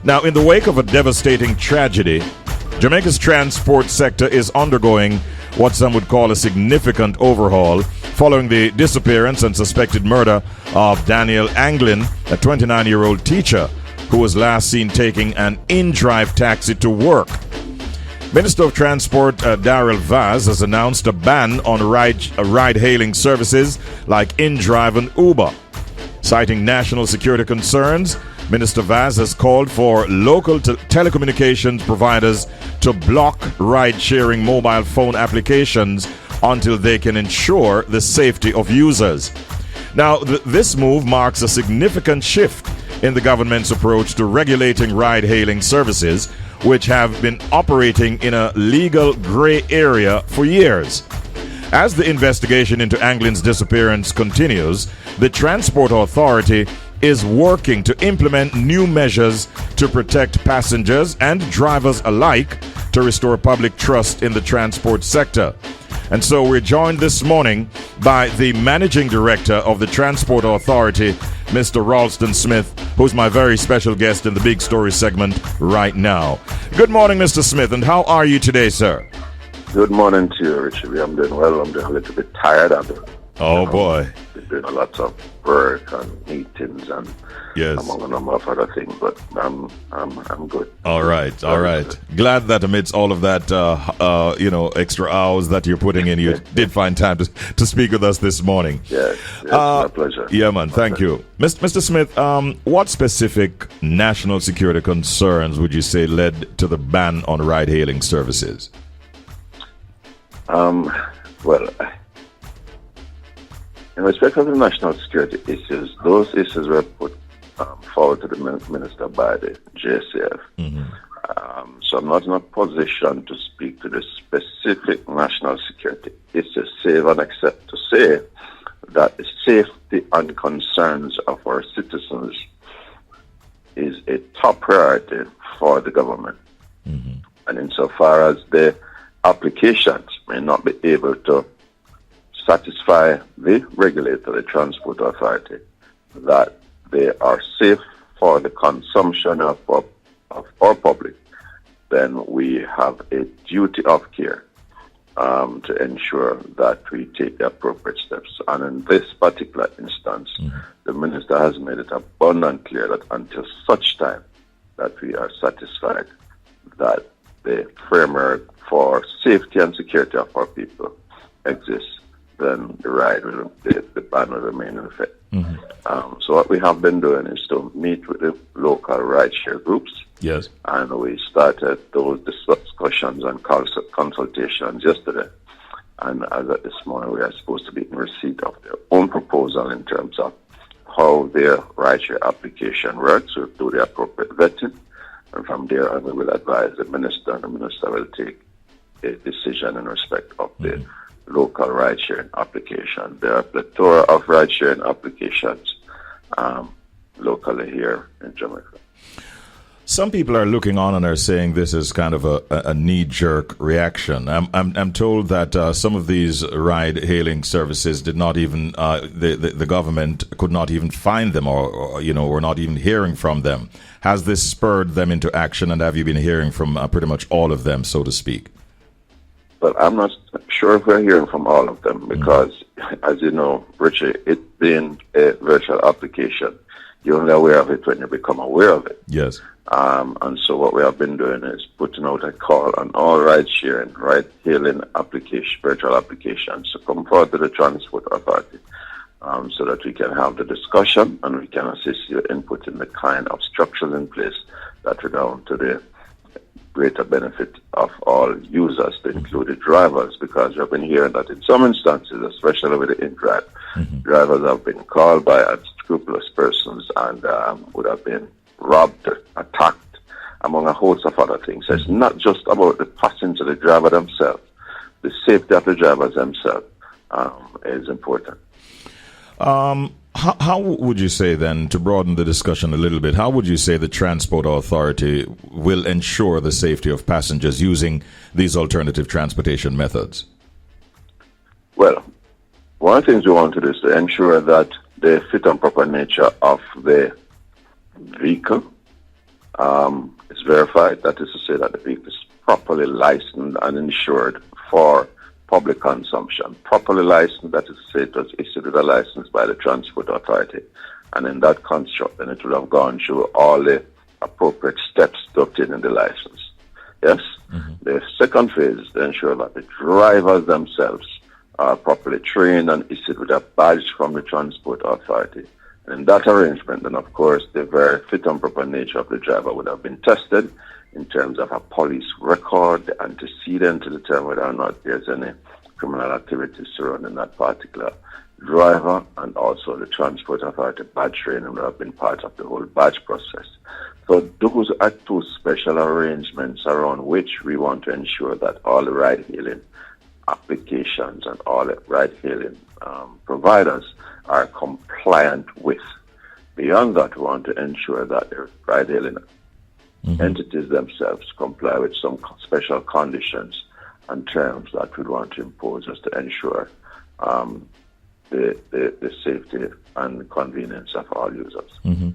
Now, in the wake of a devastating tragedy, Jamaica's transport sector is undergoing what some would call a significant overhaul following the disappearance and suspected murder of Daniel Anglin, a 29-year-old teacher who was last seen taking an in-drive taxi to work. Minister of Transport Darrell Vaz has announced a ban on ride-hailing services like in-drive and Uber. Citing national security concerns, Minister Vaz has called for local telecommunications providers to block ride-sharing mobile phone applications until they can ensure the safety of users. Now, this move marks a significant shift in the government's approach to regulating ride-hailing services, which have been operating in a legal gray area for years. As the investigation into Anglin's disappearance continues, the Transport Authority is working to implement new measures to protect passengers and drivers alike to restore public trust in the transport sector. And so we're joined this morning by the Managing Director of the Transport Authority, Mr. Ralston Smith, who's my very special guest in the Big Story segment right now. Good morning, Mr. Smith, and how are you today, sir? Good morning to you, Richard. I'm doing well. I'm doing a little bit tired of it. Oh, boy. Been doing a lot of work and meetings and among a number of other things, but I'm good. All right, all right. Glad that amidst all of that, extra hours that you're putting in, you did find time to speak with us this morning. Yes, my pleasure. Yeah, man, thank you. Mr. Smith, what specific national security concerns would you say led to the ban on ride-hailing services? Well, in respect of the national security issues, those issues were put forward to the minister by the JCF. Mm-hmm. So I'm not in a position to speak to the specific national security issues, save and except to say that the safety and concerns of our citizens is a top priority for the government. Mm-hmm. And insofar as the applications may not be able to satisfy the regulator, the Transport Authority, that they are safe for the consumption of our public, then we have a duty of care to ensure that we take the appropriate steps. And in this particular instance, the minister has made it abundantly clear that until such time that we are satisfied that the framework for safety and security of our people exists, then the ban will remain in effect. Mm-hmm. So what we have been doing is to meet with the local rideshare groups. Yes. And we started those discussions and consultations yesterday. And as of this morning, we are supposed to be in receipt of their own proposal in terms of how their rideshare application works. We'll do the appropriate vetting. And from there on, we will advise the minister, and the minister will take a decision in respect of the local ride-sharing application. There are a plethora of ride-sharing applications locally here in Jamaica. Some people are looking on and are saying this is kind of a knee-jerk reaction. I'm told that some of these ride-hailing services did not even the government could not even find them, or we're not even hearing from them. Has this spurred them into action, and have you been hearing from pretty much all of them, so to speak? But I'm not sure if we're hearing from all of them because, as you know, Richard, it being a virtual application, you're only aware of it when you become aware of it. Yes. And so what we have been doing is putting out a call on all ride-sharing, ride-hailing virtual applications to come forward to the Transport Authority so that we can have the discussion and we can assist you in putting the kind of structures in place that redound to the greater benefit of all users, to include the drivers, because we've been hearing that in some instances, especially with the in-drive, drivers have been called by unscrupulous persons and would have been robbed, attacked, among a host of other things. So it's not just about the passenger, the driver themselves. The safety of the drivers themselves is important. How would you say then, to broaden the discussion a little bit, how would you say the Transport Authority will ensure the safety of passengers using these alternative transportation methods? Well, one of the things we want to do is to ensure that the fit and proper nature of the vehicle It's verified. That is to say that the vehicle is properly licensed and insured for public consumption. Properly licensed, that is to say it was issued with a license by the Transport Authority. And in that construct, then it would have gone through all the appropriate steps to obtaining the license. Yes? Mm-hmm. The second phase is to ensure that the drivers themselves are properly trained and issued with a badge from the Transport Authority. And in that arrangement, then of course, the very fit and proper nature of the driver would have been tested in terms of a police record, the antecedent to determine whether or not there's any criminal activity surrounding that particular driver, and also the Transport Authority badge training would have been part of the whole badge process. So those are two special arrangements around which we want to ensure that all the ride-hailing applications and all the ride-hailing providers are compliant with. Beyond that, we want to ensure that the ride-hailing entities themselves comply with some special conditions and terms that we want to impose just to ensure the safety and convenience of all users. Mm-hmm.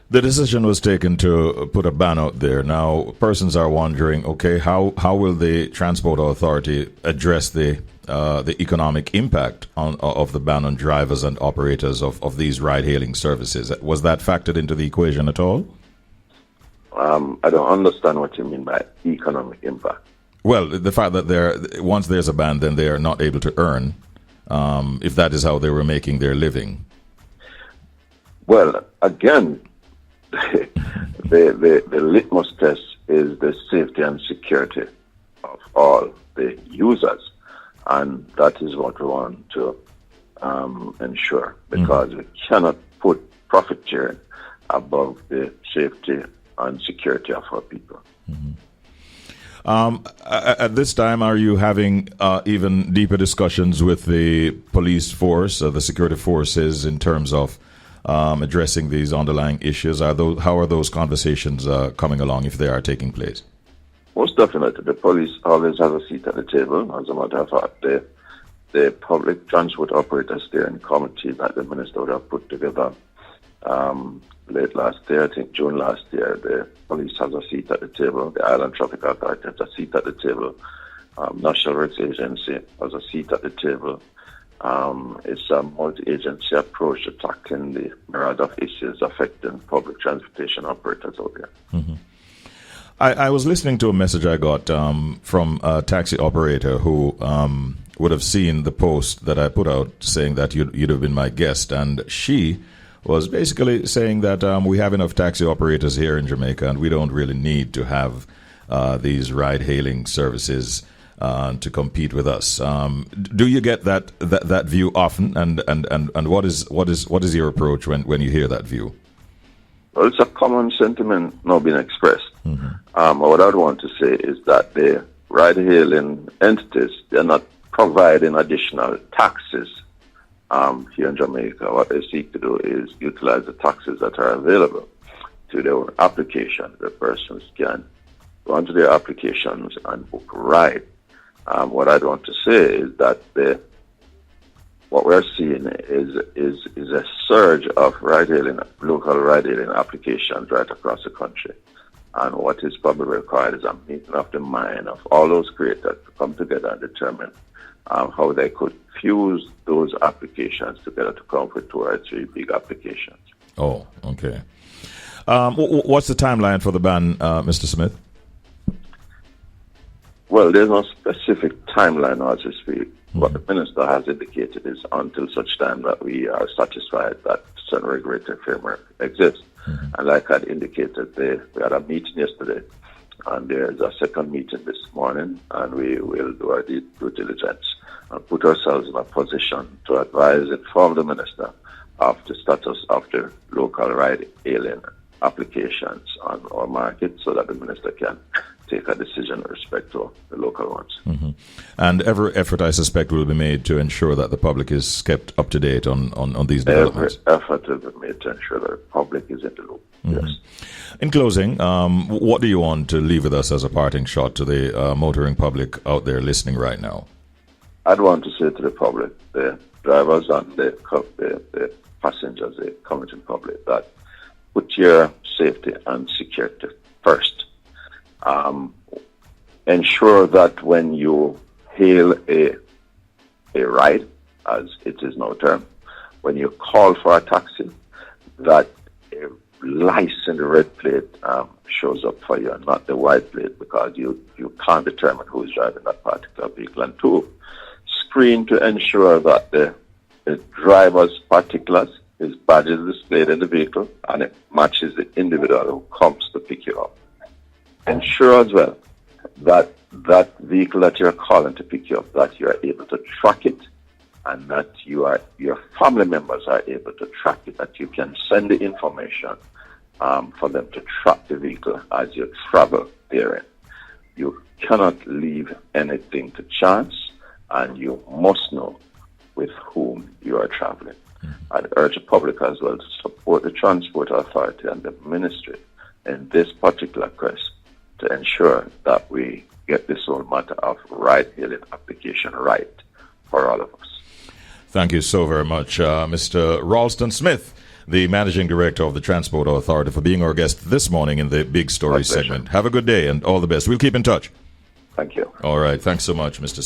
The decision was taken to put a ban out there. Now, persons are wondering, okay, how will the Transport Authority address the economic impact of the ban on drivers and operators of these ride-hailing services? Was that factored into the equation at all? I don't understand what you mean by economic impact. Well, the fact that once there's a ban, then they are not able to earn, if that is how they were making their living. Well, again, the litmus test is the safety and security of all the users, and that is what we want to ensure, because we cannot put profiteering above the safety and security of our people. At this time, are you having even deeper discussions with the police force, the security forces, in terms of addressing these underlying issues? How are those conversations coming along, if they are taking place? Most definitely. The police always have a seat at the table. As a matter of fact, the public transport operators steering committee that the minister would have put together late last year, I think June last year, the police has a seat at the table. The Island Traffic Authority has a seat at the table. National Roads Agency has a seat at the table. It's a multi-agency approach to tackling the myriad of issues affecting public transportation operators out there. Mm-hmm. I was listening to a message I got from a taxi operator who would have seen the post that I put out saying that you'd have been my guest, and she was basically saying that we have enough taxi operators here in Jamaica and we don't really need to have these ride-hailing services to compete with us. Do you get that view often, and what is your approach when you hear that view? Well, it's a common sentiment not being expressed. Mm-hmm. What I'd want to say is that the ride-hailing entities, they're not providing additional taxes here in Jamaica. What they seek to do is utilize the taxes that are available to their own application. The persons can go onto their applications and book a ride. What I'd want to say is that what we're seeing is a surge of local ride-hailing applications right across the country. And what is probably required is a meeting of the mind of all those creators to come together and determine how they could fuse those applications together to come with 2 or 3 big applications. Oh, okay. What's the timeline for the ban, Mr. Smith? Well, there's no specific timeline as we speak. Mm-hmm. What the minister has indicated is until such time that we are satisfied that certain regulatory framework exists. Mm-hmm. And like I indicated, we had a meeting yesterday, and there's a second meeting this morning, and we will do our due diligence and put ourselves in a position to advise, inform the minister of the status of the local ride-hailing applications on our market, so that the minister can take a decision with respect to the local ones. Mm-hmm. And every effort, I suspect, will be made to ensure that the public is kept up to date on these developments. Every effort will be made to ensure that the public is in the loop. Mm-hmm. Yes. In closing, what do you want to leave with us as a parting shot to the motoring public out there listening right now? I'd want to say to the public, the drivers and the passengers, the commuting public, that put your safety and security first. Ensure that when you hail a ride, as it is now termed, when you call for a taxi, that a licensed red plate shows up for you and not the white plate, because you can't determine who's driving that particular vehicle. And two, screen to ensure that the driver's particulars, his badge is displayed in the vehicle and it matches the individual who comes to pick you up. Ensure as well that that vehicle that you're calling to pick you up, that you are able to track it, and that your family members are able to track it, that you can send the information for them to track the vehicle as you travel therein. You cannot leave anything to chance, and you must know with whom you are traveling. I'd urge the public as well to support the Transport Authority and the Ministry in this particular quest to ensure that we get this whole matter of ride-hailing application right for all of us. Thank you so very much, Mr. Ralston Smith, the Managing Director of the Transport Authority, for being our guest this morning in the Big Story segment. Have a good day and all the best. We'll keep in touch. Thank you. All right. Thanks so much, Mr.